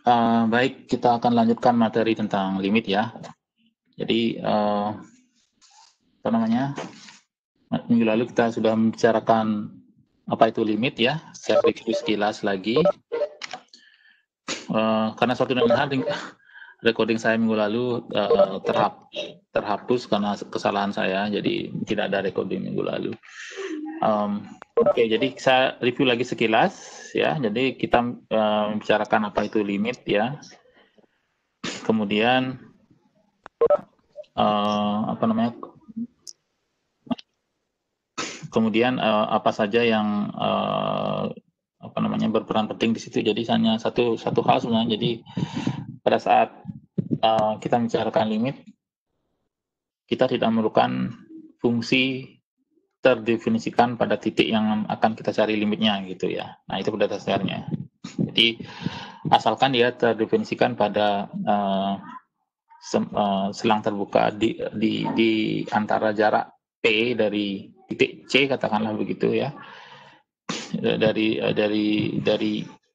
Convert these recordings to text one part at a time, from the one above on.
Baik, kita akan lanjutkan materi tentang limit ya. Jadi, apa namanya, minggu lalu kita sudah membicarakan apa itu limit ya, saya review sekilas lagi. Karena suatu dan hal recording saya minggu lalu terhapus karena kesalahan saya, jadi tidak ada recording minggu lalu. Oke, jadi saya review lagi sekilas ya. Jadi kita membicarakan apa itu limit ya. Kemudian apa namanya? Kemudian apa saja yang apa namanya berperan penting di situ. Jadi hanya satu hal sebenarnya. Jadi pada saat kita membicarakan limit, kita tidak memerlukan fungsi terdefinisikan pada titik yang akan kita cari limitnya gitu ya. Nah itu pada dasarnya. Jadi asalkan dia terdefinisikan pada selang terbuka di antara jarak P dari titik C katakanlah begitu ya. Dari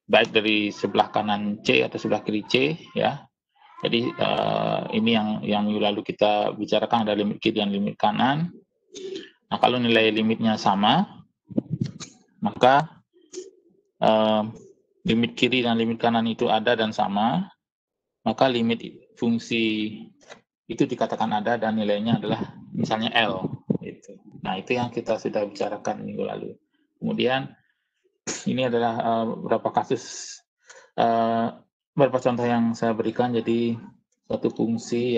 baik dari sebelah kanan C atau sebelah kiri C ya. Jadi ini yang minggu lalu kita bicarakan ada limit kiri dan limit kanan. Nah kalau nilai limitnya sama, maka limit kiri dan limit kanan itu ada dan sama, maka limit fungsi itu dikatakan ada dan nilainya adalah misalnya L. Gitu. Nah itu yang kita sudah bicarakan minggu lalu. Kemudian ini adalah beberapa kasus, beberapa contoh yang saya berikan. Jadi satu fungsi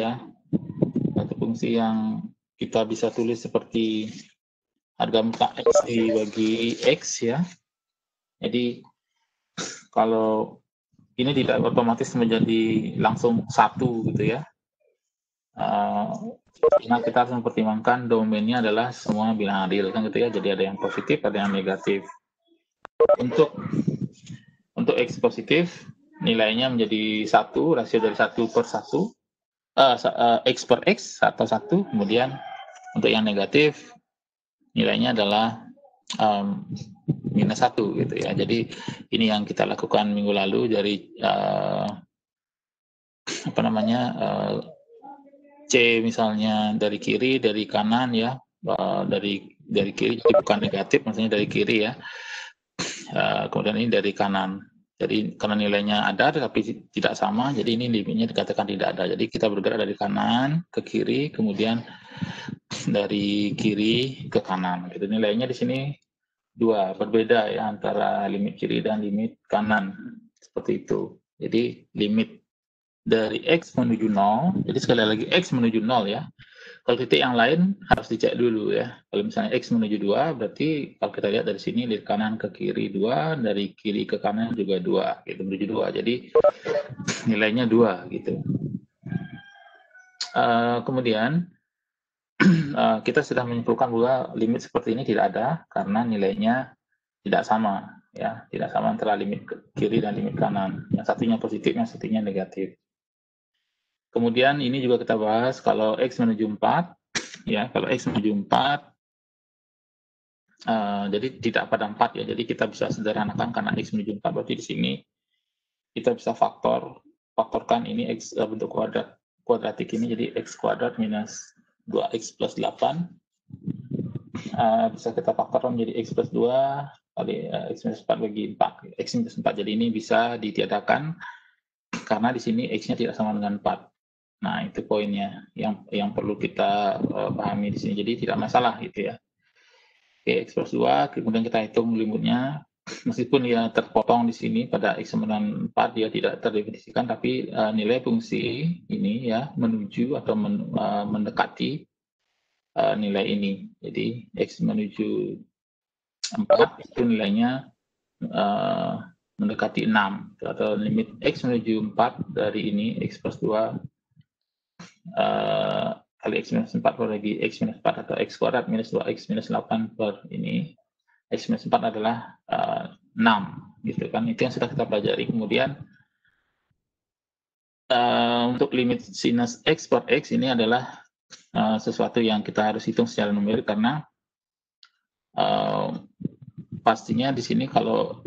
yang kita bisa tulis seperti harga muka X dibagi X ya. Jadi kalau ini tidak otomatis menjadi langsung satu gitu ya. Karena kita harus mempertimbangkan domainnya adalah semua bilangan real kan gitu ya. Jadi ada yang positif, ada yang negatif. Untuk X positif nilainya menjadi 1, rasio dari 1/1, X per X atau 1. Kemudian untuk yang negatif nilainya adalah -1 gitu ya. Jadi ini yang kita lakukan minggu lalu dari apa namanya C misalnya dari kiri, dari kanan ya, dari kiri, jadi bukan negatif, maksudnya dari kiri ya. Kemudian ini dari kanan. Jadi karena nilainya ada tapi tidak sama, jadi ini limitnya dikatakan tidak ada. Jadi kita bergerak dari kanan ke kiri, kemudian dari kiri ke kanan. Gitu. Nilainya di sini 2, berbeda ya antara limit kiri dan limit kanan. Seperti itu. Jadi limit dari X menuju 0, jadi sekali lagi X menuju 0 ya. Kalau titik yang lain harus dicek dulu ya. Kalau misalnya X menuju 2, berarti kalau kita lihat dari sini, dari kanan ke kiri 2, dari kiri ke kanan juga 2, gitu, menuju 2. Jadi nilainya 2 gitu. Kemudian kita sudah menyimpulkan bahwa limit seperti ini tidak ada karena nilainya tidak sama ya, tidak sama antara limit kiri dan limit kanan. Yang satunya positif, yang satunya negatif. Kemudian ini juga kita bahas kalau X menuju 4, ya, kalau X menuju 4, jadi tidak pada 4 ya, jadi kita bisa sederhanakan karena X menuju 4, berarti di sini kita bisa faktorkan ini X bentuk kuadratik ini, jadi X kuadrat minus 2X plus 8, bisa kita faktorkan menjadi X plus 2 kali X minus 4 bagi 4, X minus 4, jadi ini bisa ditiadakan karena di sini X-nya tidak sama dengan 4. Nah, itu poinnya yang perlu kita pahami di sini. Jadi tidak masalah gitu ya. Oke, X plus 2, kemudian kita hitung limitnya. Meskipun dia terpotong di sini pada X sama dengan 4, dia tidak terdefinisikan, tapi nilai fungsi ini ya menuju atau mendekati nilai ini. Jadi X menuju 4 itu nilainya mendekati 6. Atau limit X menuju 4 dari ini, X plus 2 kali X minus 4 per lagi X minus 4 atau X kuadrat minus 2X minus 8 per ini, X minus 4 adalah 6 gitu kan, itu yang sudah kita pelajari. Kemudian untuk limit sinus X per X ini adalah sesuatu yang kita harus hitung secara numerik karena pastinya di sini kalau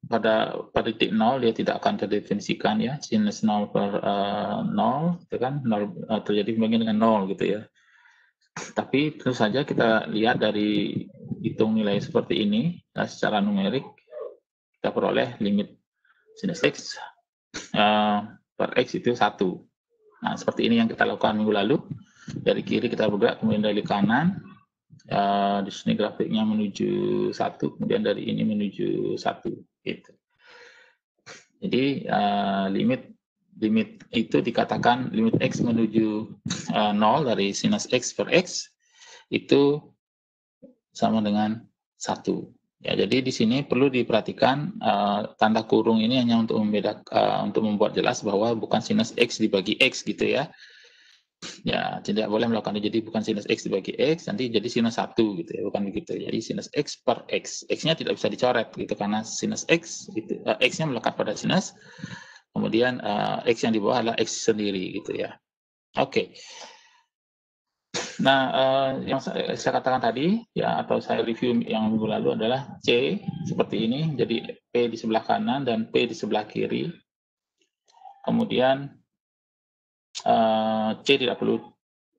pada titik 0 dia tidak akan terdefinisikan ya, sinus 0 per 0 itu kan 0 terjadi pembagian dengan 0 gitu ya. Tapi tentu saja kita lihat dari hitung nilai seperti ini secara numerik kita peroleh limit sinus x per x itu 1. Nah, seperti ini yang kita lakukan minggu lalu. Dari kiri kita bergerak, kemudian dari kanan. Di sini grafiknya menuju 1, kemudian dari ini menuju 1. Gitu. Jadi limit itu dikatakan limit x menuju 0 dari sinus x per x itu sama dengan 1. Ya, jadi di sini perlu diperhatikan tanda kurung ini hanya untuk untuk membuat jelas bahwa bukan sinus x dibagi x gitu ya. Ya, tidak boleh melakukan itu. Jadi bukan sinus x dibagi x, nanti jadi sinus 1 gitu ya, bukan begitu. Jadi sinus x per x. X-nya tidak bisa dicoret gitu karena sinus x itu x-nya melekat pada sinus. Kemudian x yang di bawah adalah x sendiri gitu ya. Oke. Nah, yang saya katakan tadi ya, atau saya review yang minggu lalu adalah C seperti ini. Jadi P di sebelah kanan dan P di sebelah kiri. Kemudian C tidak perlu,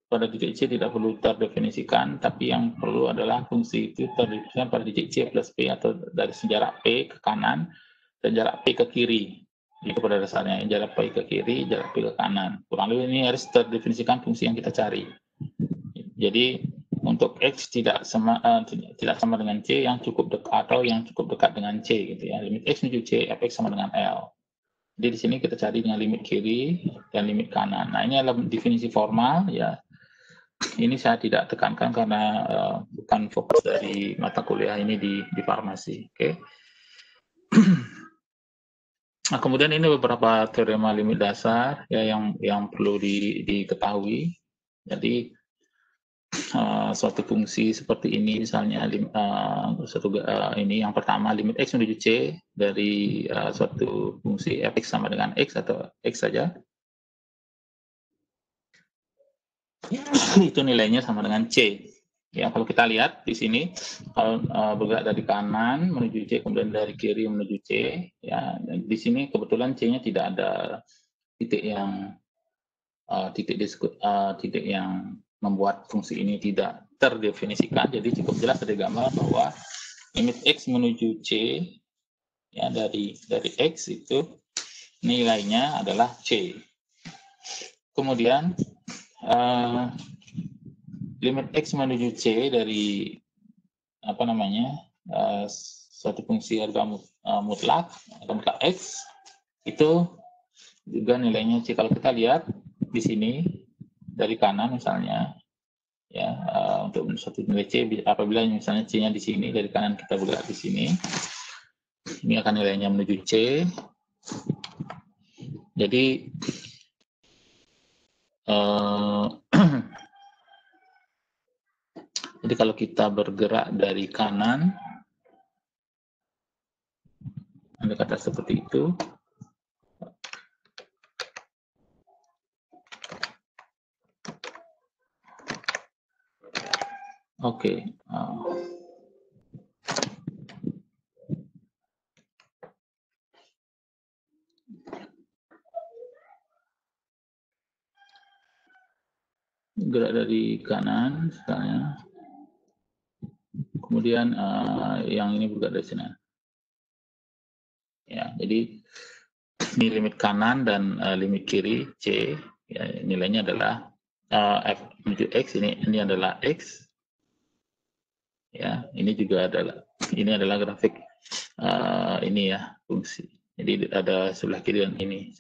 pada titik C tidak perlu terdefinisikan, tapi yang perlu adalah fungsi itu terdefinisikan pada titik C plus P, atau dari jarak P ke kanan dan jarak P ke kiri. Itu pada dasarnya, jarak P ke kiri, jarak P ke kanan. Kurang lebih ini harus terdefinisikan fungsi yang kita cari. Jadi untuk X tidak sama dengan C yang cukup dekat atau yang cukup dekat dengan C gitu ya. Limit X menuju C, Fx sama dengan L. Jadi di sini kita cari dengan limit kiri dan limit kanan. Nah, ini adalah definisi formal ya. Ini saya tidak tekankan karena bukan fokus dari mata kuliah ini di farmasi. Oke. Nah, kemudian ini beberapa teorema limit dasar ya yang perlu diketahui. Jadi suatu fungsi seperti ini, misalnya ini yang pertama, limit x menuju c dari suatu fungsi fx sama dengan x atau x saja, itu nilainya sama dengan c. Ya, kalau kita lihat di sini, kalau bergerak dari kanan menuju c, kemudian dari kiri menuju c, ya di sini kebetulan c-nya tidak ada titik yang titik yang membuat fungsi ini tidak terdefinisikan. Jadi cukup jelas dari gambar bahwa limit x menuju c ya dari x itu nilainya adalah c. Kemudian limit x menuju c dari suatu fungsi harga mutlak x itu juga nilainya c. Kalau kita lihat di sini dari kanan misalnya ya, untuk satu nilai c, apabila misalnya c-nya di sini, dari kanan kita bergerak di sini, ini akan nilainya menuju c. Jadi jadi kalau kita bergerak dari kanan, ada kata seperti itu. Oke. Gerak dari kanan, misalnya. Kemudian yang ini bergerak dari sini. Ya, jadi ini limit kanan dan limit kiri c. Ya, nilainya adalah f menuju x, ini adalah x. Ya, ini juga adalah grafik ini ya, fungsi. Jadi ada sebelah kiri dan ini,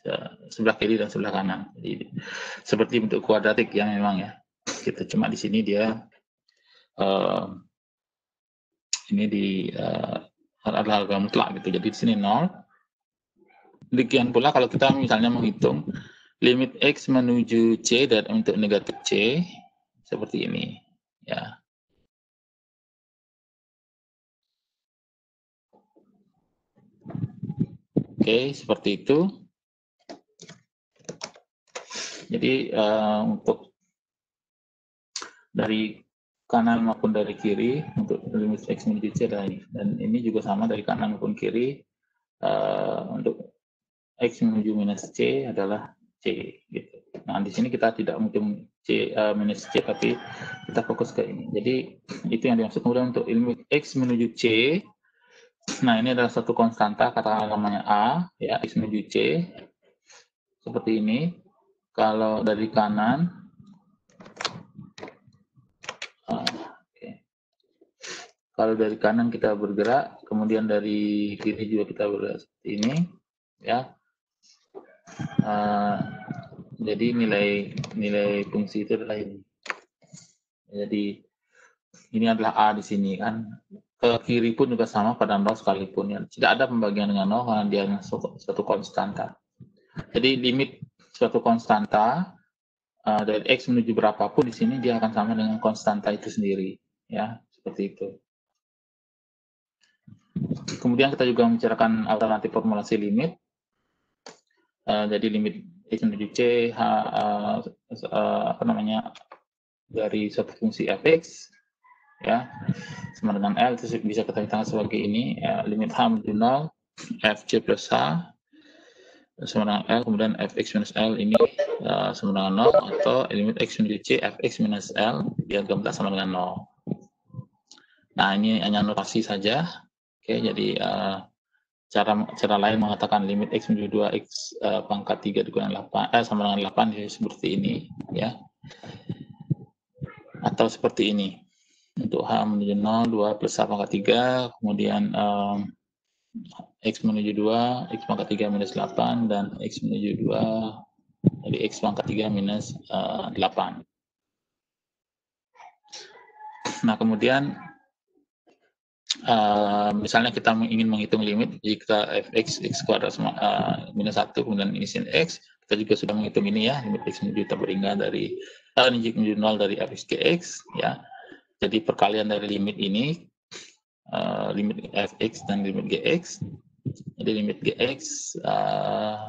sebelah kiri dan sebelah kanan. Jadi seperti bentuk kuadratik ya memang ya. Kita cuma di sini dia ini adalah harga mutlak gitu. Jadi di sini 0. Demikian pula kalau kita misalnya menghitung limit x menuju c dan untuk negatif c seperti ini ya. Oke, seperti itu. Jadi untuk dari kanan maupun dari kiri untuk limit x menuju c dan ini juga sama dari kanan maupun kiri untuk X menuju minus C adalah C gitu. Nah, di sini kita tidak menghitung C minus C, tapi kita fokus ke ini. Jadi itu yang dimaksud. Kemudian untuk limit X menuju C, nah ini adalah satu konstanta, katakanlah namanya A, ya, X menuju C, seperti ini. Kalau dari kanan, kalau dari kanan kita bergerak, kemudian dari kiri juga kita bergerak seperti ini, ya. Jadi nilai fungsi itu adalah ini. Jadi ini adalah A di sini kan. Ke kiri pun juga sama pada 0 sekalipun ya. Tidak ada pembagian dengan 0 karena dia suatu konstanta. Jadi limit suatu konstanta dari X menuju berapapun di sini dia akan sama dengan konstanta itu sendiri, ya, seperti itu. Kemudian kita juga membicarakan alternatif formulasi limit. Jadi limit X menuju C, dari suatu fungsi fx, ya, sama dengan L, itu bisa kita hitung sebagai ini, limit H menuju 0, Fc plus H sama dengan L, kemudian Fx minus L ini sama dengan 0, atau limit X menuju C, Fx minus L, diagram sama dengan 0. Nah, ini hanya notasi saja. Oke, jadi cara lain mengatakan limit X menuju 2X pangkat 3 dikurangi 8, sama dengan 8 seperti ini, ya. Atau seperti ini. Untuk H menuju 0, 2 plus H pangkat 3, kemudian X menuju 2, X pangkat 3 minus 8, dan X menuju 2, jadi X pangkat 3 minus 8. Nah, kemudian misalnya kita ingin menghitung limit jika fx x kuadrat minus 1, kemudian ini sin x, kita juga sudah menghitung ini ya, limit x menuju taberingan dari menuju 0 dari fx gx, ya. Jadi perkalian dari limit ini, limit fx dan limit gx. Jadi limit gx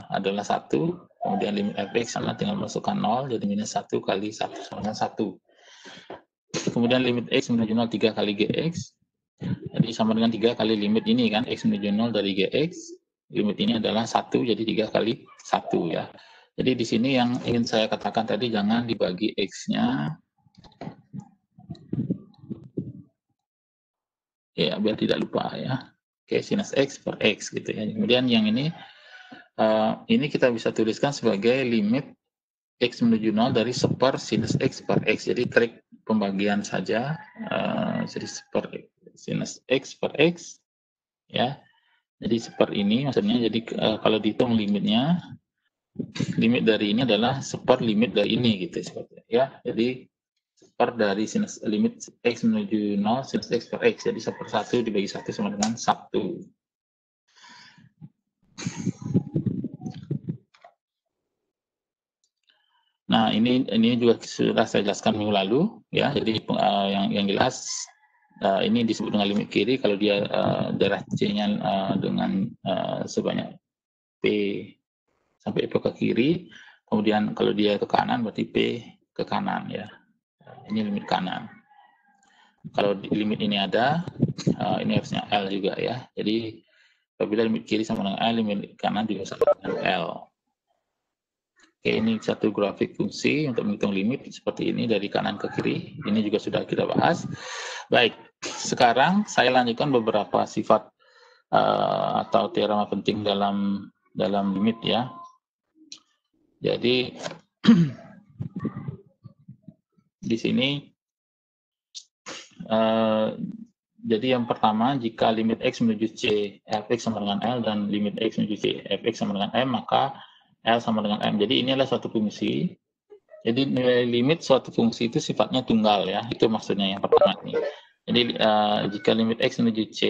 adalah 1, kemudian limit fx sama tinggal masukkan 0, jadi minus 1 kali 1 sama dengan 1. Kemudian limit x menuju 0 3 kali gx, jadi sama dengan 3 kali limit ini kan, x menuju 0 dari gx, limit ini adalah 1, jadi 3 kali 1 ya. Jadi di sini yang ingin saya katakan tadi, jangan dibagi x-nya, ya, biar tidak lupa ya. Oke, sinus x per x gitu ya. Kemudian yang ini kita bisa tuliskan sebagai limit x menuju 0 dari seper sinus x per x. Jadi trik pembagian saja, jadi sinus x per x, ya. Jadi seper ini maksudnya, jadi kalau dihitung limitnya, limit dari ini adalah seper limit dari ini gitu seperti ya. Jadi seper dari sinus limit x menuju 0 sinus x per x, jadi 1/1 dibagi 1 sama dengan 1. Nah, ini juga sudah saya jelaskan minggu lalu ya. Jadi yang jelas ini disebut dengan limit kiri kalau dia daerah C-nya dengan sebanyak P sampai P ke kiri. Kemudian kalau dia ke kanan berarti P ke kanan ya. Ini limit kanan. Kalau limit ini ada, ini harusnya L juga ya. Jadi apabila limit kiri sama dengan L, limit kanan juga sama dengan L. Oke, ini satu grafik fungsi untuk menghitung limit seperti ini dari kanan ke kiri. Ini juga sudah kita bahas. Baik, sekarang saya lanjutkan beberapa sifat atau teorema penting dalam limit ya. Jadi di sini jadi yang pertama, jika limit x menuju c fx sama dengan L dan limit x menuju c fx sama dengan M, maka L sama dengan M. Jadi ini adalah suatu fungsi. Jadi nilai limit suatu fungsi itu sifatnya tunggal ya. Itu maksudnya yang pertama nih. Jadi jika limit x menuju c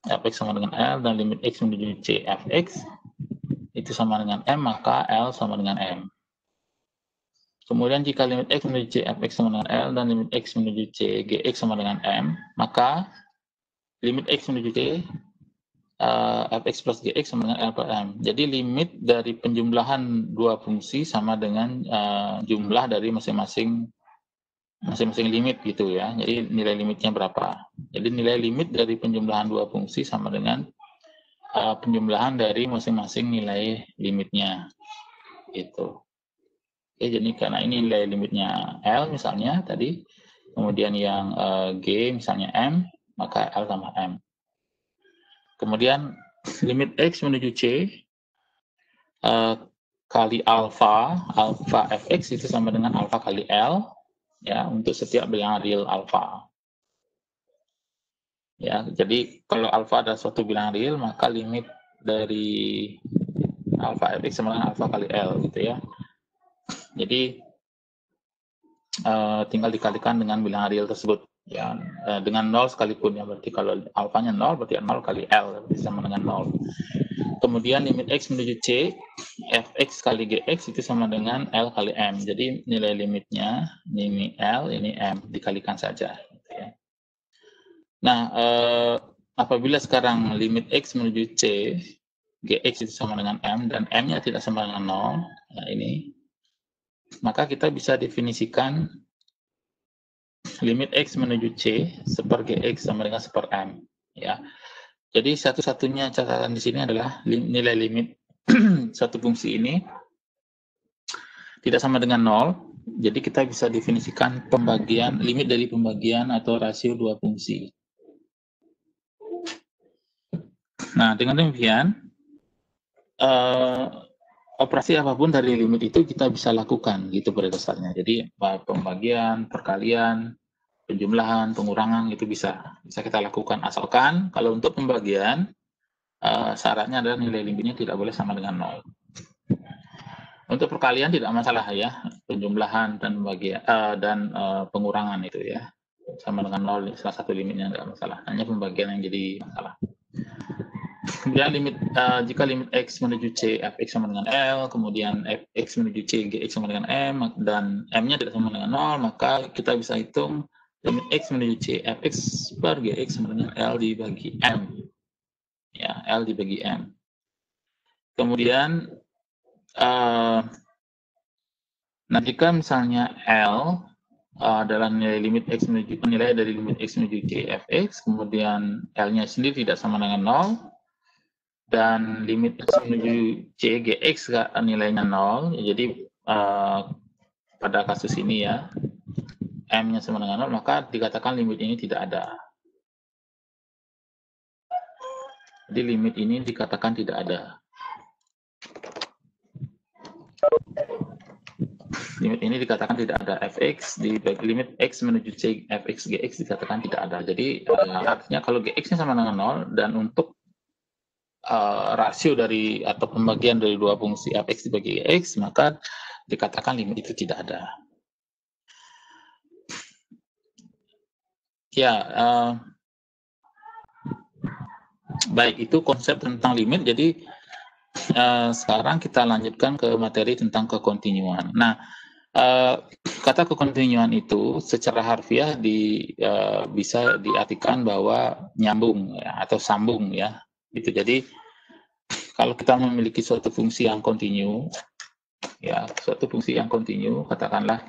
fx sama dengan L dan limit x menuju c fx itu sama dengan M, maka L sama dengan M. Kemudian jika limit x menuju c fx sama dengan L dan limit x menuju c gx sama dengan M, maka limit x menuju c fx plus gx sama dengan L per M. Jadi limit dari penjumlahan dua fungsi sama dengan jumlah dari masing-masing limit gitu ya. Jadi nilai limitnya berapa. Jadi nilai limit dari penjumlahan dua fungsi sama dengan penjumlahan dari masing-masing nilai limitnya gitu. Oke, jadi karena ini nilai limitnya L misalnya tadi, kemudian yang G misalnya M, maka L tambah M. Kemudian limit X menuju C kali alfa fx itu sama dengan alfa kali L ya untuk setiap bilangan real alfa. Ya, jadi kalau alfa adalah suatu bilangan real, maka limit dari alfa fx sama dengan alfa kali L gitu ya. Jadi tinggal dikalikan dengan bilangan real tersebut ya, dengan 0 sekalipun ya, berarti kalau alfanya 0 berarti 0 kali L berarti sama dengan 0. Kemudian limit X menuju C, fx kali gx itu sama dengan L kali M. Jadi nilai limitnya ini L, ini M, dikalikan saja gitu ya. Nah, apabila sekarang limit X menuju C, gx itu sama dengan M dan M-nya tidak sama dengan 0, nah ini, maka kita bisa definisikan limit X menuju C seper gx sama dengan seper M ya. Jadi satu-satunya catatan di sini adalah nilai limit satu fungsi ini tidak sama dengan 0. Jadi kita bisa definisikan pembagian limit dari pembagian atau rasio dua fungsi. Nah, dengan demikian operasi apapun dari limit itu kita bisa lakukan gitu pada dasarnya. Jadi pembagian, perkalian, penjumlahan, pengurangan itu bisa kita lakukan, asalkan kalau untuk pembagian syaratnya adalah nilai limitnya tidak boleh sama dengan 0. Untuk perkalian tidak masalah ya, penjumlahan dan pembagian pengurangan itu ya sama dengan 0, salah satu limitnya tidak masalah, hanya pembagian yang jadi masalah. Kemudian limit jika limit X menuju C fx sama dengan L, kemudian fx menuju C gx sama dengan M, dan M-nya tidak sama dengan 0, maka kita bisa hitung limit X menuju C fx per gx sama dengan L dibagi M. Ya, L dibagi M. Kemudian nah jika misalnya L adalah nilai limit X menuju nilai dari limit X menuju C fx, kemudian L-nya sendiri tidak sama dengan 0, dan limit X menuju C gx nilainya 0, jadi pada kasus ini ya M-nya sama dengan 0, maka dikatakan limit ini tidak ada. Jadi limit ini dikatakan tidak ada. Limit ini dikatakan tidak ada. Fx di limit X menuju C fx gx dikatakan tidak ada. Jadi artinya kalau gx-nya sama dengan 0 dan untuk rasio dari atau pembagian dari dua fungsi fx dibagi gx, maka dikatakan limit itu tidak ada. Ya, baik, itu konsep tentang limit. Jadi sekarang kita lanjutkan ke materi tentang kekontinuan. Nah, kata kekontinuan itu secara harfiah bisa diartikan bahwa nyambung ya, atau sambung ya. Gitu. Jadi kalau kita memiliki suatu fungsi yang kontinu, ya suatu fungsi yang kontinu, katakanlah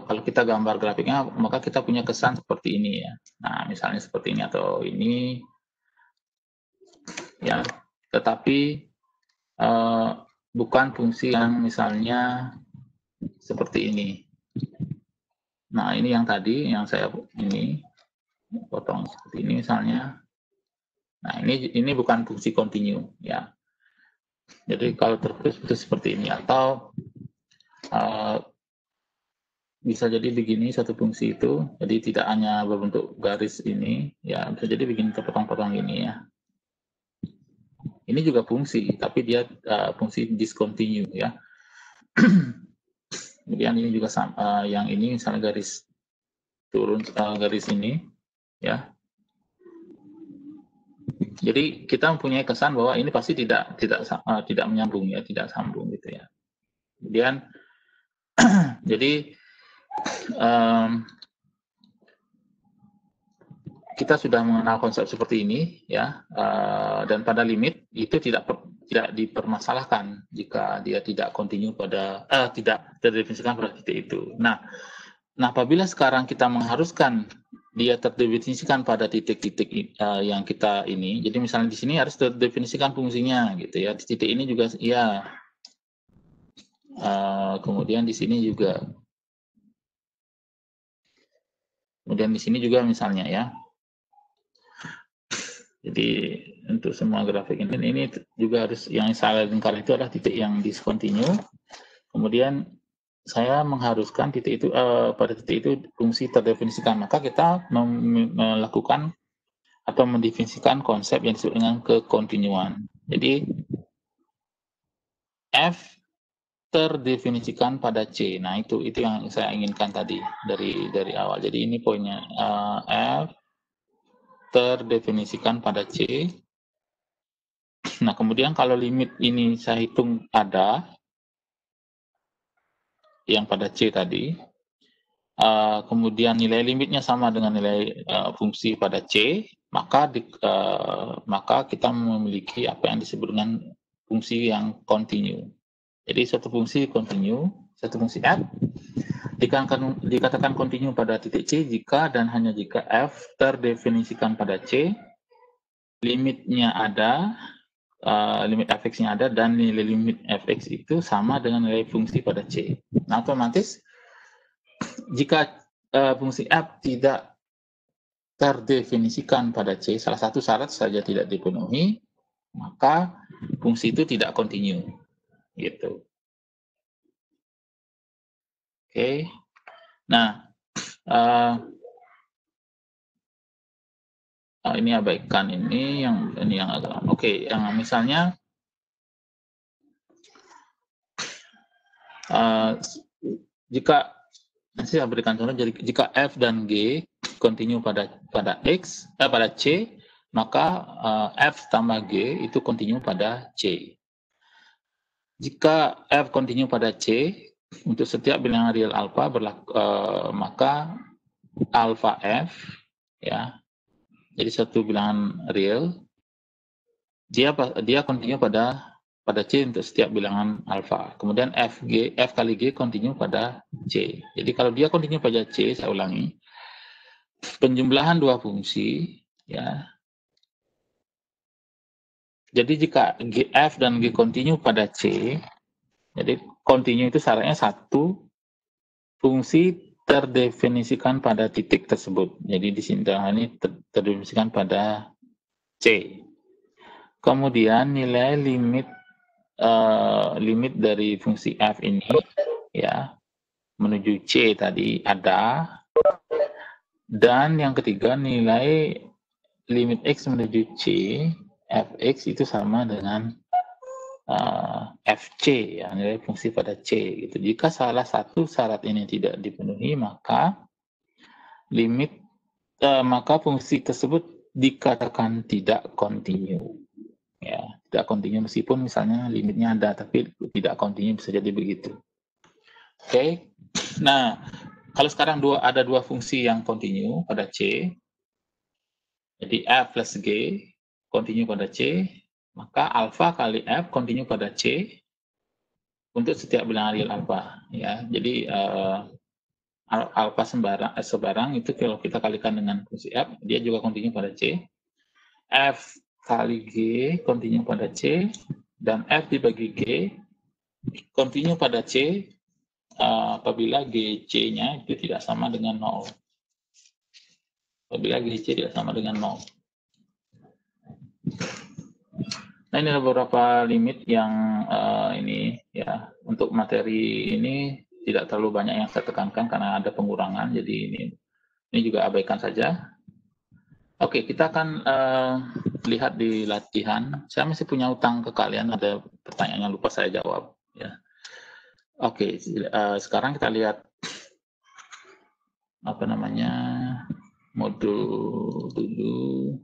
kalau kita gambar grafiknya, maka kita punya kesan seperti ini ya. Nah, misalnya seperti ini atau ini, ya. Tetapi bukan fungsi yang misalnya seperti ini. Nah, ini yang tadi yang saya ini potong seperti ini misalnya. Nah, ini bukan fungsi kontinu ya. Jadi kalau tertulis itu seperti ini, atau bisa jadi begini satu fungsi itu. Jadi tidak hanya berbentuk garis ini ya, bisa jadi begini terpotong-potong ini ya. Ini juga fungsi, tapi dia fungsi discontinue ya. Kemudian ini juga yang ini misalnya garis turun, garis ini ya. Jadi kita mempunyai kesan bahwa ini pasti tidak menyambung ya, tidak sambung gitu ya. Kemudian jadi kita sudah mengenal konsep seperti ini ya, dan pada limit itu tidak dipermasalahkan jika dia tidak kontinu pada tidak terdefinisikan pada titik itu. Nah, apabila sekarang kita mengharuskan dia terdefinisikan pada titik-titik yang kita ini. Jadi misalnya di sini harus terdefinisikan fungsinya gitu ya. Di titik ini juga ya. Kemudian di sini juga. Kemudian di sini juga misalnya ya. Jadi untuk semua grafik ini juga harus yang saya lingkar itu adalah titik yang discontinue. Kemudian saya mengharuskan titik itu pada titik itu fungsi terdefinisikan. Maka kita melakukan atau mendefinisikan konsep yang disebut dengan kekontinuan. Jadi F terdefinisikan pada C. Nah, itu yang saya inginkan tadi dari awal. Jadi ini poinnya, F terdefinisikan pada C. Nah, kemudian kalau limit ini saya hitung ada yang pada C tadi, kemudian nilai limitnya sama dengan nilai fungsi pada C, maka kita memiliki apa yang disebut dengan fungsi yang continue. Jadi satu fungsi continue, satu fungsi F dikatakan continue pada titik C jika dan hanya jika F terdefinisikan pada C, limitnya ada, limit fx-nya ada, dan nilai limit fx itu sama dengan nilai fungsi pada C. Nah, otomatis jika fungsi F tidak terdefinisikan pada C, salah satu syarat saja tidak dipenuhi, maka fungsi itu tidak continue. Gitu. Oke. Nah, ini abaikan ini yang agak lama. Oke, yang misalnya jika saya berikan contoh, jadi jika F dan G continue pada C, maka F tambah G itu continue pada C. Jika F continue pada C, untuk setiap bilangan real alfa maka alfa F ya. Jadi satu bilangan real dia continue pada C untuk setiap bilangan alfa. Kemudian F kali G continue pada C. Jadi kalau dia continue pada C, saya ulangi, penjumlahan dua fungsi ya. Jadi jika F dan G continue pada C, jadi continue itu syaratnya satu fungsi terdefinisikan pada titik tersebut. Jadi di sini ini terdefinisikan pada C. Kemudian nilai limit dari fungsi F ini ya menuju C tadi ada, dan yang ketiga nilai limit X menuju C Fx itu sama dengan Fc ya, nilai fungsi pada C gitu. Jika salah satu syarat ini tidak dipenuhi, maka maka fungsi tersebut dikatakan tidak continue. Ya, tidak continue meskipun misalnya limitnya ada tapi tidak continue, bisa jadi begitu. Oke. Nah, kalau sekarang ada dua fungsi yang continue pada C. Jadi F plus G continue pada C, maka alfa kali F continue pada C untuk setiap bilangan real alfa ya. Jadi alfa sebarang itu kalau kita kalikan dengan fungsi F, dia juga continue pada C. F kali G continue pada C, dan F dibagi G continue pada C apabila GC-nya itu tidak sama dengan 0. Apabila GC tidak sama dengan 0. Nah, ini ada beberapa limit yang ini ya, untuk materi ini tidak terlalu banyak yang saya tekankan karena ada pengurangan, jadi ini juga abaikan saja. Oke, kita akan lihat di latihan. Saya masih punya utang ke kalian, ada pertanyaan yang lupa saya jawab ya. Oke, sekarang kita lihat apa namanya modul dulu.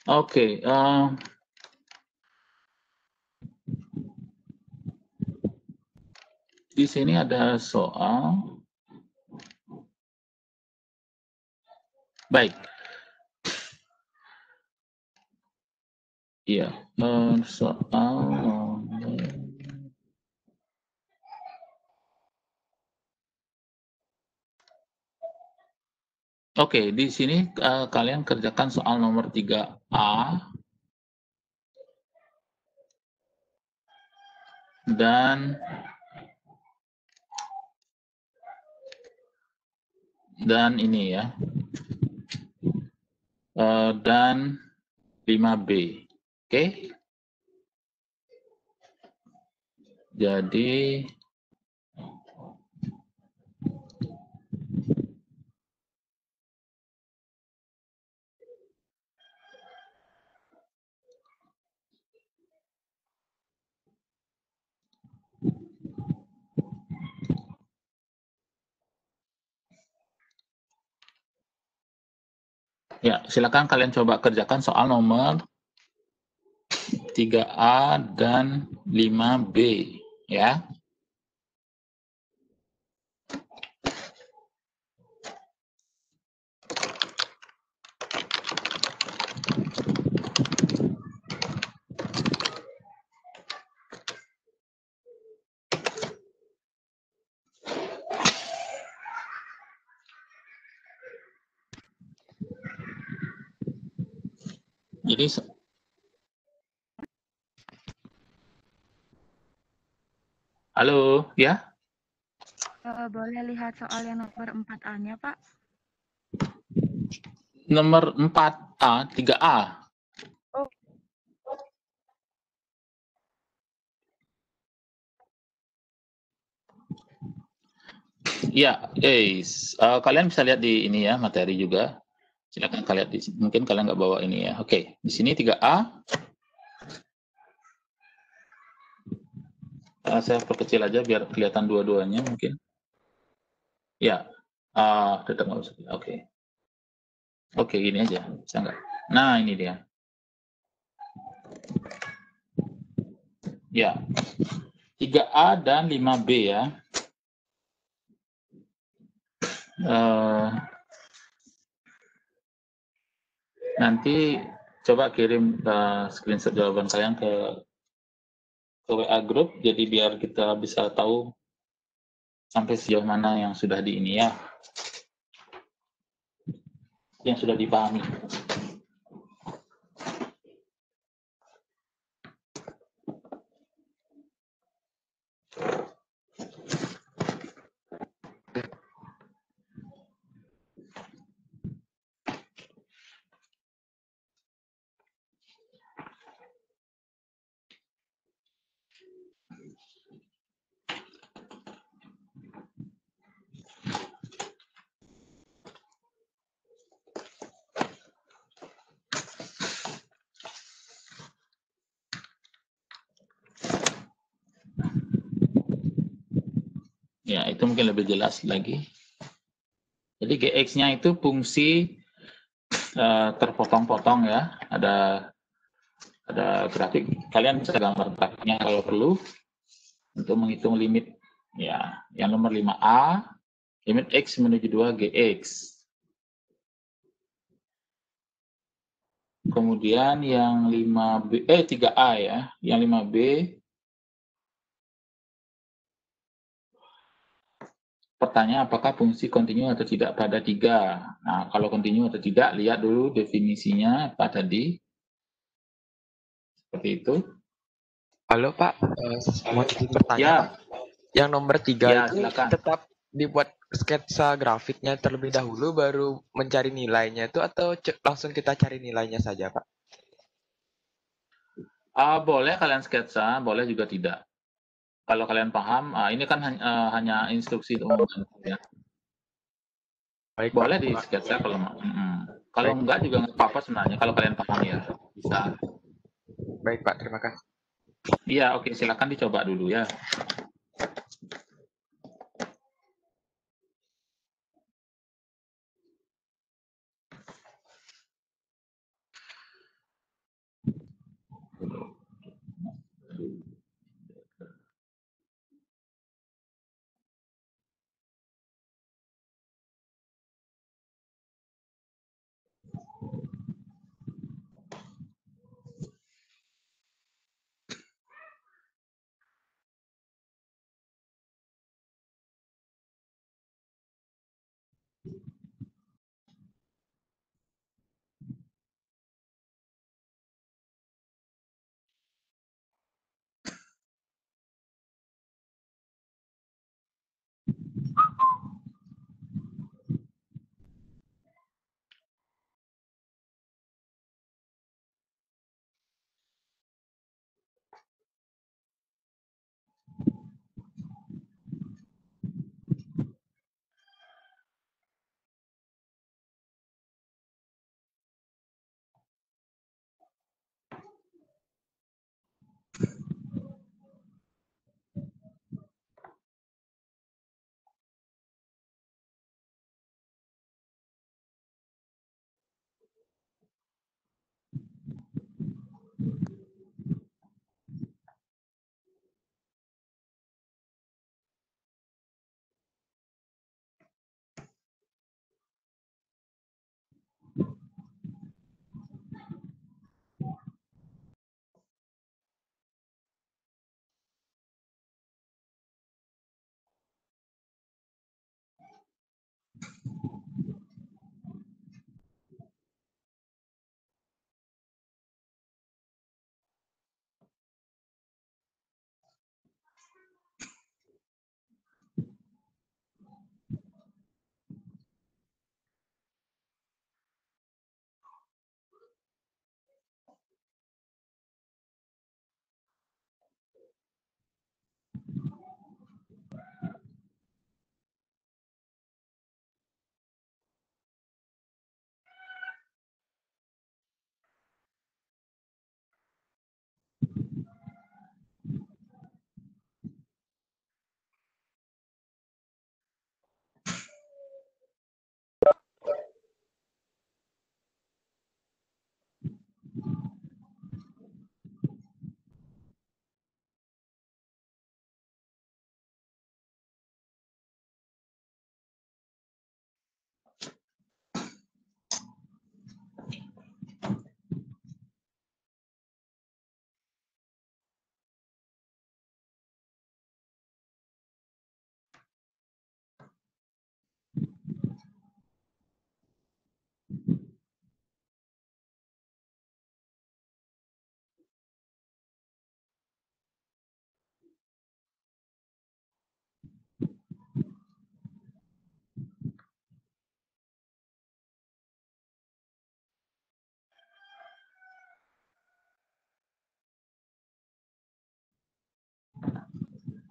Oke, di sini ada soal. Baik. Iya, soal. Oke, di sini kalian kerjakan soal nomor 3A dan ini ya, dan 5B. Oke, jadi ya, silakan kalian coba kerjakan soal nomor 3A dan 5B ya. Jadi halo, ya? Boleh lihat soal yang nomor 4A-nya, Pak? Nomor 4A, 3A. Oh. Ya, kalian bisa lihat di ini ya, materi juga. Silakan kalian mungkin kalian nggak bawa ini ya. Oke, di sini 3A. Saya perkecil aja biar kelihatan dua-duanya mungkin. Ya, tetap nggak usah. Oke. Oke, gini aja. Bisa nggak? Nah, ini dia. Ya, 3A dan 5B ya. Nanti coba kirim screenshot jawaban kalian ke WA group, jadi biar kita bisa tahu sampai sejauh mana yang sudah di ini ya, yang sudah dipahami. Ya, itu mungkin lebih jelas lagi. Jadi GX-nya itu fungsi terpotong-potong ya. Ada grafik. Kalian bisa gambar grafiknya kalau perlu untuk menghitung limit ya. Yang nomor 5A, limit X menuju 2 GX. Kemudian yang 3A ya. Yang 5B pertanyaan apakah fungsi kontinu atau tidak pada 3. Nah, kalau kontinu atau tidak, lihat dulu definisinya apa tadi. Seperti itu. Halo Pak, mau izin bertanya Ya. Pak. Yang nomor 3 Ya, itu silakan. tetap dibuat sketsa grafiknya terlebih dahulu baru mencari nilainya itu atau langsung kita cari nilainya saja Pak? Boleh kalian sketsa, boleh juga tidak. Kalau kalian paham, ini kan hanya instruksi umum ya. Baik Pak. Boleh di sketsa kalau mau. Kalau Baik. enggak juga nggak apa-apa sebenarnya. Kalau kalian paham ya bisa. Baik Pak, terima kasih. Iya, oke, silakan dicoba dulu ya.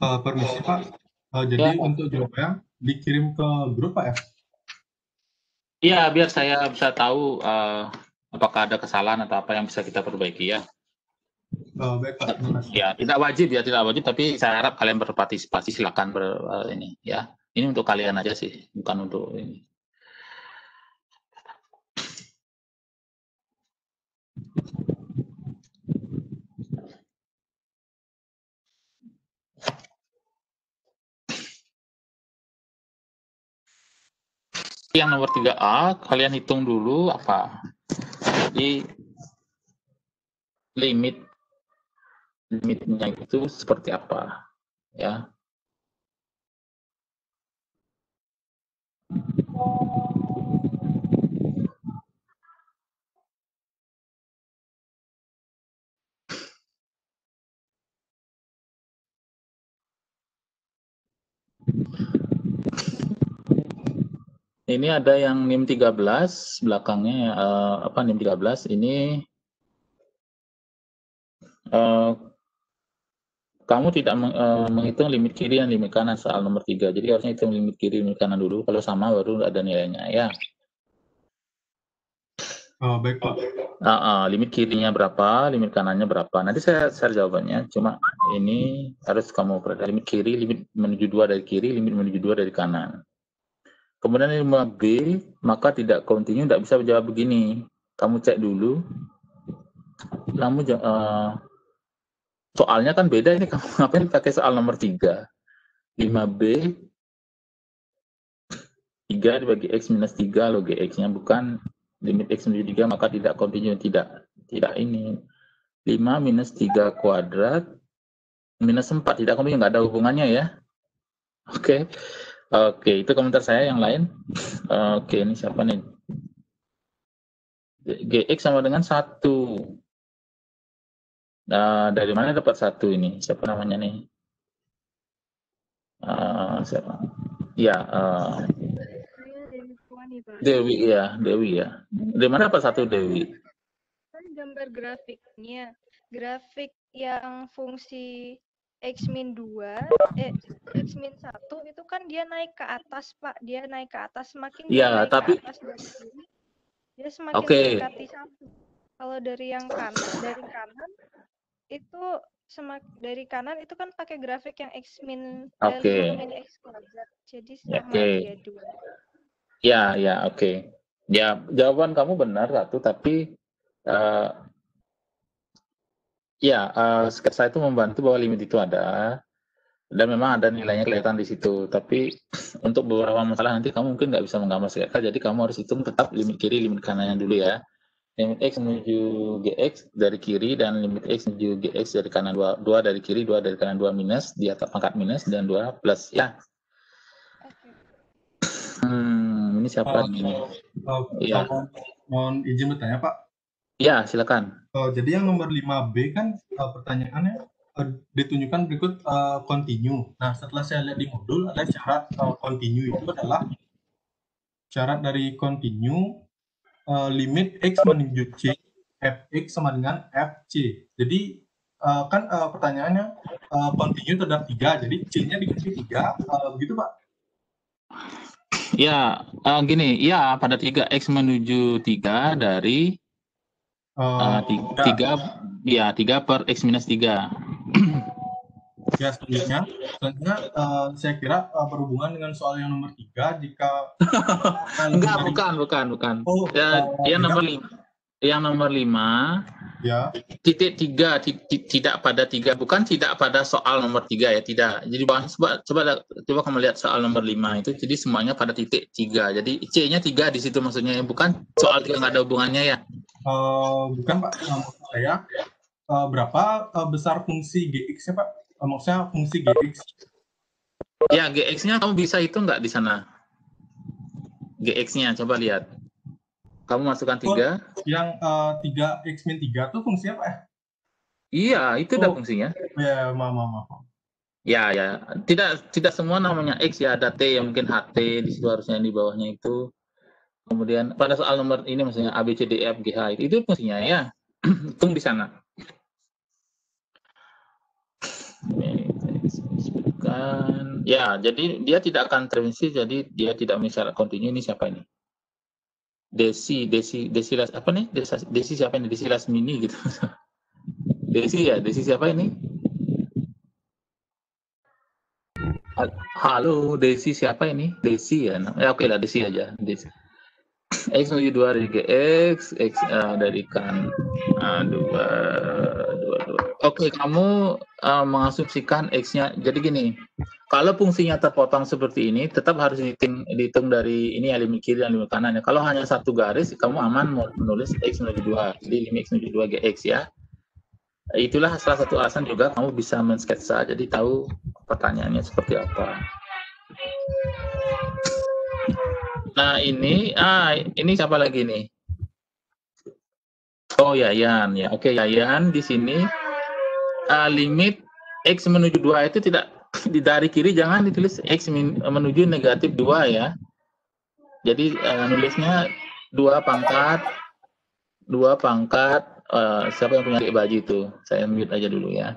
Permisi Pak, Ya, jadi untuk jawabannya dikirim ke grup Pak ya? iya, biar saya bisa tahu apakah ada kesalahan atau apa yang bisa kita perbaiki ya. Baik Pak, terima kasih. Ya, tidak wajib ya, tidak wajib, tapi saya harap kalian berpartisipasi, silakan ini ya. Ini untuk kalian aja sih, bukan untuk ini. Yang nomor 3A, kalian hitung dulu apa? Jadi limitnya itu seperti apa ya. Ini ada yang NIM 13 belakangnya apa NIM 13 ini kamu tidak menghitung limit kiri dan limit kanan soal nomor 3. Jadi harusnya hitung limit kiri limit kanan dulu, kalau sama baru ada nilainya ya. Baik Pak. Limit kirinya berapa, limit kanannya berapa. Nanti saya share jawabannya. Cuma ini harus kamu perhatikan limit kiri, limit menuju 2 dari kiri, limit menuju 2 dari kanan. Kemudian 5B, maka tidak continue, tidak bisa menjawab begini. Kamu cek dulu. Kamu soalnya kan beda ini, kamu ngapain pakai soal nomor 3. 5B 3 dibagi X minus 3 loh GX-nya, bukan limit X menuju 3 maka tidak continue, tidak ini. 5 minus 3 kuadrat minus 4 tidak continue, nggak ada hubungannya ya. Oke, itu komentar saya. Yang lain? Oke, ini siapa nih? GX sama dengan 1. Nah, dari mana dapat 1 ini? Siapa namanya nih? Siapa? Ya, Dewi ya, Dewi ya. Dari mana dapat 1 Dewi? Kan gambar grafiknya, grafik yang fungsi X-2, X-1 itu kan dia naik ke atas Pak, dia naik ke atas, semakin dia naik ke atas dari sini, dia semakin mendekati 1. Kalau dari kanan itu dari kanan itu kan pakai grafik yang X-5 X kuadrat, jadi sama dia 2. Ya, oke. Ya, jawaban kamu benar 1, tapi sketsa itu membantu bahwa limit itu ada, dan memang ada nilainya kelihatan di situ. Tapi untuk beberapa masalah nanti kamu mungkin nggak bisa menggambar sketsa, jadi kamu harus hitung tetap limit kiri, limit kanannya dulu ya. Limit X menuju GX dari kiri dan limit X menuju GX dari kanan 2 dari kiri, 2 dari kanan, 2 minus, di atas pangkat minus, dan 2 plus ya. Ini siapa ini? Ya. Mohon izin bertanya Pak. Ya, silakan. Jadi yang nomor 5B kan pertanyaannya ditunjukkan berikut continue. Nah, setelah saya lihat di modul ada syarat continue, itu adalah syarat dari continue limit X menuju C, Fx sama dengan Fc. Jadi kan pertanyaannya continue terhadap 3, jadi C-nya dikasih 3, begitu Pak? Ya, gini, ya pada 3 X menuju 3 dari 3 per X minus 3. Ya, selanjutnya saya kira berhubungan dengan soal yang nomor 3 jika enggak, bukan. Oh, yang nomor 5 ya. Titik 3 tidak pada 3, bukan tidak pada soal nomor 3 ya, tidak. Jadi coba kamu lihat soal nomor 5 itu, jadi semuanya pada titik 3. Jadi C-nya 3 di situ maksudnya ya, bukan soal 3 nggak ada hubungannya ya. Bukan Pak, maksud saya berapa besar fungsi GX-nya Pak? Maksudnya fungsi GX. Ya, GX-nya kamu bisa hitung nggak di sana? GX-nya coba lihat. Kamu masukkan 3. Yang 3 X min 3 itu fungsinya Pak ya? Iya, itu ada fungsinya. Ya, maaf. Ya. Tidak semua namanya X ya, ada T yang mungkin HT di situ, harusnya di bawahnya itu. Kemudian pada soal nomor ini maksudnya A, B, C, D, E, F, G, H itu fungsinya ya. Hitung di sana. kemudian ya, jadi dia tidak akan terdefinisi, jadi dia tidak memenuhi syarat kontinu. Ini siapa ini? Desi apa nih? Desi siapa ini? Desi Lasmini gitu. Desi siapa ini? Halo, Desi siapa ini? Desi ya. Ya oke lah, Desi aja. Desi. X menuju 2 dari GX, X dari kan 2. Oke, kamu mengasumsikan X-nya. Jadi gini, kalau fungsinya terpotong seperti ini, tetap harus dihitung dari ini ya, limit kiri dan limit kanan. Kalau hanya satu garis, kamu aman menulis X menuju 2. Jadi limit X menuju 2 GX ya. Itulah salah satu alasan juga kamu bisa mensketsa, jadi tahu pertanyaannya seperti apa. Nah ini siapa lagi nih? Oh Yayan ya, oke Yayan di sini limit X menuju 2 itu tidak dari kiri, jangan ditulis X menuju negatif 2 ya. Jadi nulisnya 2 pangkat siapa yang punya adik baju itu? Saya mute aja dulu ya.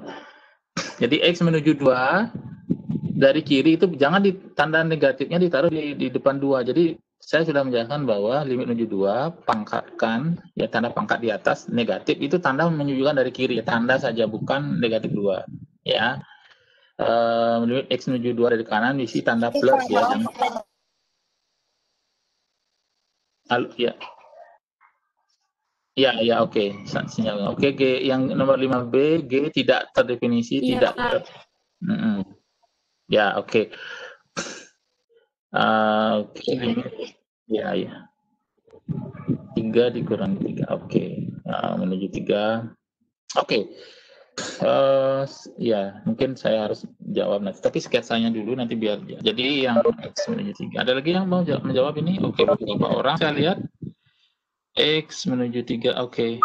Jadi X menuju 2 dari kiri itu jangan tanda negatifnya ditaruh di depan 2. Jadi saya sudah menjelaskan bahwa limit menuju 2 pangkatkan ya, tanda pangkat di atas negatif itu tanda menunjukkan dari kiri, tanda saja bukan negatif 2 ya. Limit X menuju 2 dari kanan isi tanda plus ya. Halo ya. Ya, oke. Sinyal. Oke, G yang nomor 5B, G tidak terdefinisi, tidak ya, oke. Oke. Ya. 3 dikurangi 3. Oke. Menuju 3. Oke. Ya, mungkin saya harus jawab nanti. Tapi sketsanya dulu nanti biar. Jadi yang X menuju 3. Ada lagi yang mau menjawab ini? Oke, beberapa orang saya lihat. X menuju 3, oke.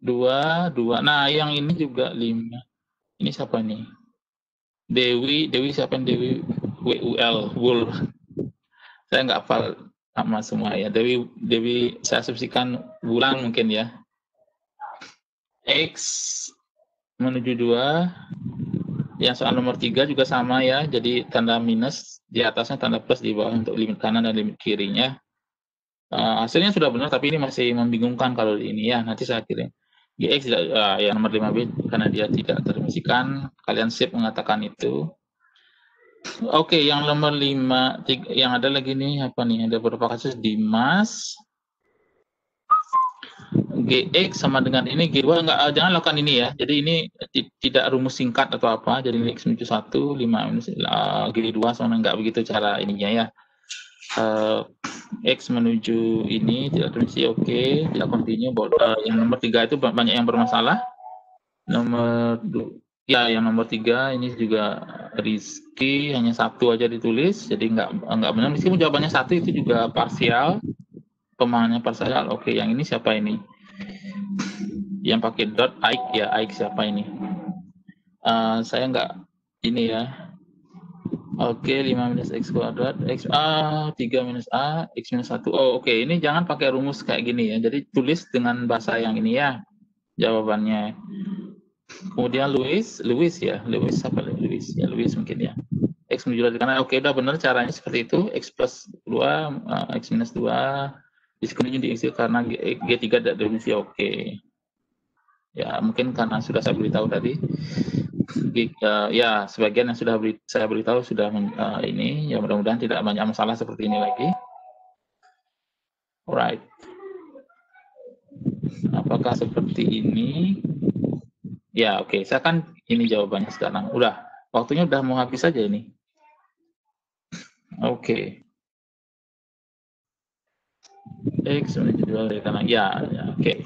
2. Nah, yang ini juga 5. Ini siapa nih? Dewi siapa yang Dewi? WUL. Saya nggak hafal nama semua ya. Dewi saya asumsikan bulan mungkin ya. X menuju 2. Yang soal nomor 3 juga sama ya. Jadi tanda minus di atasnya, tanda plus di bawah untuk limit kanan dan limit kirinya. Hasilnya sudah benar, tapi ini masih membingungkan kalau ini ya. Nanti saya kirim. GX yang nomor 5B karena dia tidak terdefinisikan. Kalian sip mengatakan itu. Oke, yang nomor 5, yang ada lagi nih apa nih? Ada beberapa kasus Dimas. GX sama dengan ini G2 jangan lakukan ini ya. Jadi ini tidak rumus singkat atau apa. Jadi X menuju 1, 5 minus G2 sama enggak begitu cara ininya ya. X menuju ini tidak terdefinisi, oke, tidak continue. Yang nomor 3 itu banyak yang bermasalah. Nomor 2 ya, yang nomor 3 ini juga Rizky hanya 1 aja ditulis, jadi enggak benar. Meskipun jawabannya 1 itu juga parsial, pemahamannya parsial. Oke, yang ini siapa ini? Yang pakai dot Aik ya, Aik siapa ini? Saya enggak ini ya. Oke, 5 minus X kuadrat, X 3 minus A, X minus 1. Oh, oke, ini jangan pakai rumus kayak gini ya. Jadi tulis dengan bahasa yang ini ya, jawabannya. Kemudian Louis ya, Louis apa Louis? Ya, Louis mungkin ya. X menuju dari kanan, oke, udah benar caranya seperti itu. X plus 2, X minus 2, diskonnya diisi karena G3 tidak definisi, oke. Ya, mungkin karena sudah saya beritahu tadi. Ya, sebagian yang sudah saya beritahu sudah ini, ya mudah-mudahan tidak banyak masalah seperti ini lagi. Alright. Apakah seperti ini? Ya, oke. Saya kan ini jawabannya sekarang. Udah, waktunya udah mau habis saja ini. Oke. X menuju 2 dari kanan. Ya, oke.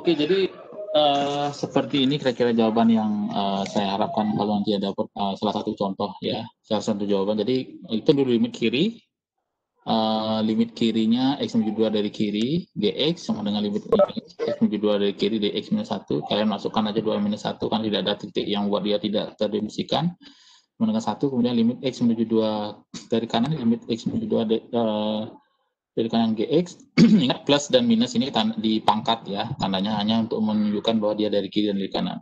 Oke, jadi seperti ini kira-kira jawaban yang saya harapkan kalau nanti ada salah satu contoh ya, salah satu jawaban. Jadi itu dulu limit kiri, limit kirinya x menuju 2 dari kiri, dx sama dengan limit x menuju 2 dari kiri, dx minus 1. Kalian masukkan aja 2 minus 1, kan tidak ada titik yang buat dia tidak terdefinisikan. Sama dengan 1, kemudian limit x menuju 2 dari kanan, limit x menuju 2 dari kanan gx. Ingat plus dan minus ini di pangkat ya, tandanya hanya untuk menunjukkan bahwa dia dari kiri dan dari kanan.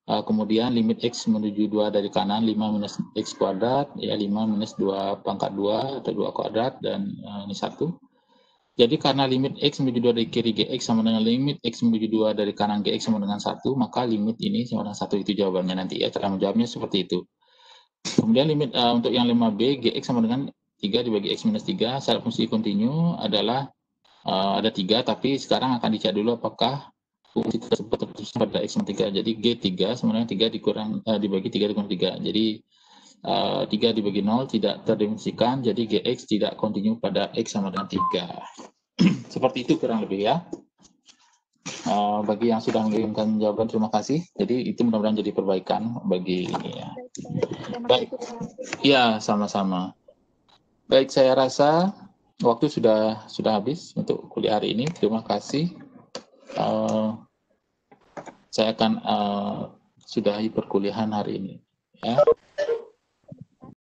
Kemudian limit x menuju 2 dari kanan, 5 minus x kuadrat, ya 5 minus 2 pangkat 2 atau 2 kuadrat, dan ini 1. Jadi karena limit x menuju 2 dari kiri gx sama dengan limit x menuju 2 dari kanan gx sama dengan 1, maka limit ini sama dengan 1, itu jawabannya nanti ya, cara menjawabnya seperti itu. Kemudian limit untuk yang 5b, gx sama dengan 3 dibagi x minus 3, syarat fungsi kontinu adalah ada 3, tapi sekarang akan dicek dulu apakah fungsi tersebut terus pada x minus 3. Jadi g3 sebenarnya 3 dibagi 3 dikurang 3. Jadi 3 dibagi 0 tidak terdefinisikan, jadi gx tidak kontinu pada x sama dengan 3. Seperti itu kurang lebih ya. Bagi yang sudah mengirimkan jawaban, terima kasih. Jadi itu mudah-mudahan jadi perbaikan bagi ini ya. Baik, ya sama-sama. Baik, saya rasa waktu sudah habis untuk kuliah hari ini. Terima kasih. Saya akan sudahi perkuliahan hari ini. Ya.